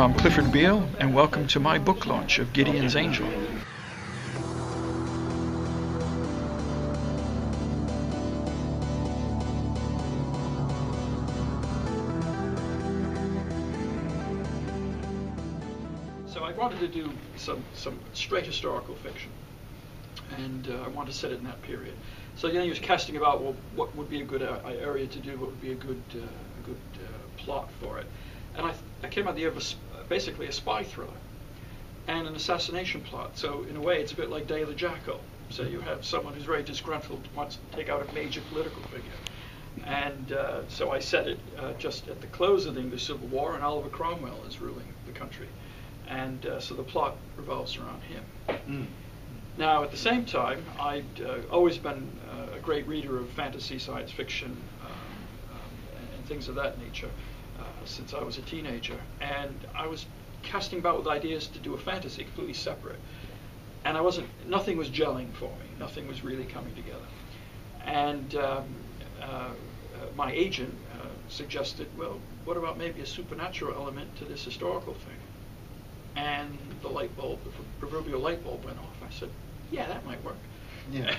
I'm Clifford Beal, and welcome to my book launch of Gideon's Angel. So I wanted to do some straight historical fiction, and I wanted to set it in that period. So he was casting about, well, what would be a good area to do, what would be a good plot for it. And I came out the idea of basically a spy thriller and an assassination plot. So in a way, it's a bit like Day of the Jackal. So you have someone who's very disgruntled, wants to take out a major political figure. And so I set it just at the close of the English Civil War, and Oliver Cromwell is ruling the country. And so the plot revolves around him. Mm. Now, at the same time, I'd always been a great reader of fantasy, science fiction, and things of that nature since I was a teenager. And I was casting about with ideas to do a fantasy completely separate. And nothing was gelling for me. Nothing was really coming together. And my agent suggested, well, what about maybe a supernatural element to this historical thing? And the proverbial light bulb went off. I said, yeah, that might work. Yeah.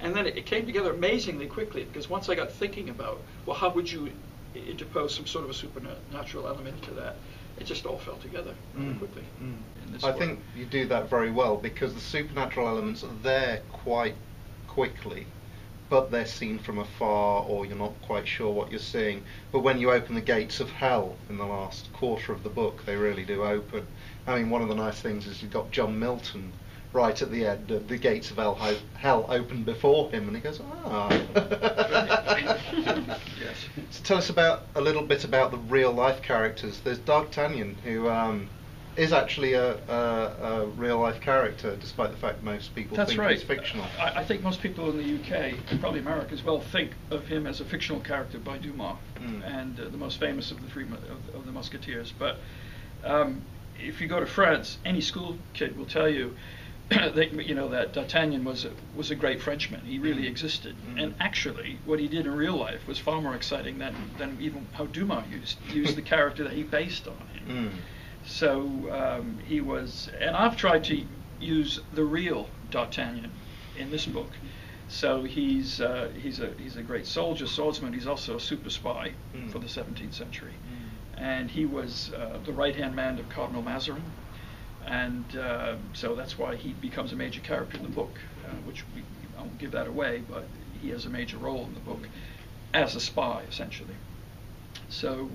And then it came together amazingly quickly, because once I got thinking about, well, how would you interpose some sort of a supernatural element to that, it just all fell together really quickly. I think you do that very well, because the supernatural elements are there quite quickly, but they're seen from afar, or you're not quite sure what you're seeing. But when you open the gates of hell in the last quarter of the book, they really do open. I mean, one of the nice things is you've got John Milton right at the end, the gates of hell open before him, and he goes, ah. Yes. So tell us a little bit about the real life characters. There's D'Artagnan, who is actually a real life character, despite the fact most people think he's fictional. I think most people in the UK, and probably America as well, think of him as a fictional character by Dumas, and the most famous of the three of the Musketeers. But if you go to France, any school kid will tell you that D'Artagnan was a great Frenchman. He really existed, and actually, what he did in real life was far more exciting than even how Dumas used the character that he based on him. So he was, and I've tried to use the real D'Artagnan in this book. So he's a great soldier, swordsman. He's also a super spy for the 17th century, and he was the right-hand man of Cardinal Mazarin. And so that's why he becomes a major character in the book, which I won't give that away, but he has a major role in the book as a spy, essentially. So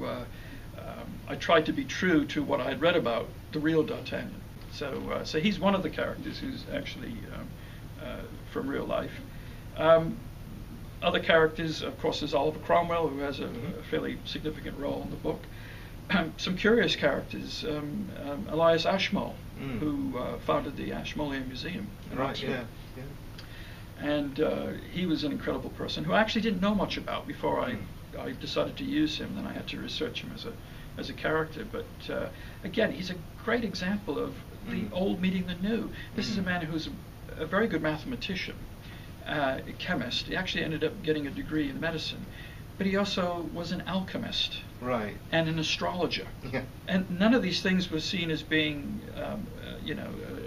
I tried to be true to what I had read about the real D'Artagnan. So he's one of the characters who's actually from real life. Other characters, of course, is Oliver Cromwell, who has a fairly significant role in the book. Some curious characters, Elias Ashmole, who founded the Ashmolean Museum in Oxford. And he was an incredible person who I actually didn't know much about before I decided to use him. Then I had to research him as a character. But again, he's a great example of the old meeting the new. This is a man who's a very good mathematician, a chemist. He actually ended up getting a degree in medicine. But he also was an alchemist, right, and an astrologer, and none of these things was seen as being,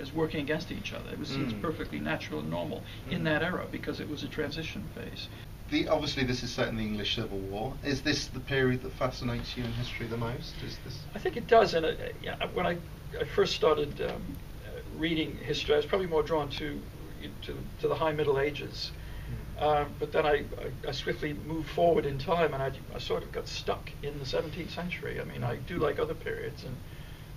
as working against each other. It was seen as perfectly natural and normal in that era, because it was a transition phase. Obviously, this is set in the English Civil War. Is this the period that fascinates you in history the most? I think it does. And when I first started reading history, I was probably more drawn to the High Middle Ages. But then I swiftly moved forward in time, and I sort of got stuck in the 17th century. I mean, I do like other periods, and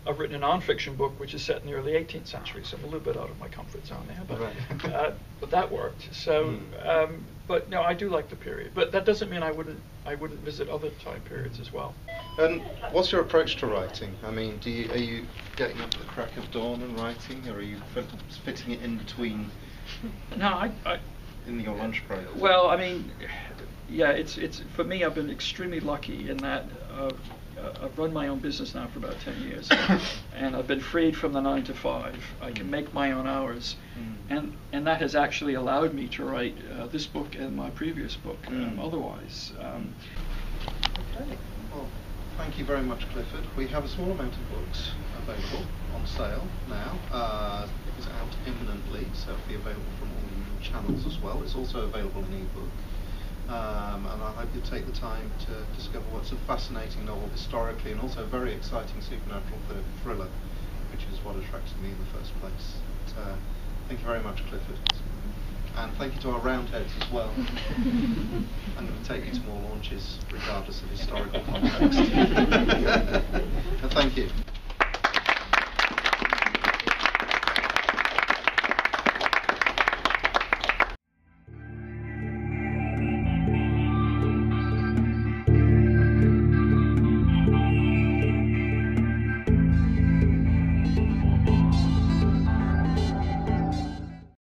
I've written a non-fiction book which is set in the early 18th century, so I'm a little bit out of my comfort zone there, but that worked. So, but no, I do like the period, but that doesn't mean I wouldn't visit other time periods as well. And what's your approach to writing? I mean, are you getting up at the crack of dawn and writing, or are you fitting it in between? No, in your lunch break? Well, I mean, yeah, it's for me, I've been extremely lucky in that I've run my own business now for about 10 years, and I've been freed from the 9 to 5. I can make my own hours, and that has actually allowed me to write this book and my previous book. Otherwise, Okay. Well, Thank you very much, Clifford. We have a small amount of books available on sale now. It is out imminently, so it'll be available from all the usual channels as well. It's also available in ebook. And I hope you'll take the time to discover what's a fascinating novel historically and also a very exciting supernatural thriller, which is what attracted me in the first place. But, thank you very much, Clifford. And thank you to our Roundheads as well. I'm going to take you to more launches regardless of historical context. And thank you.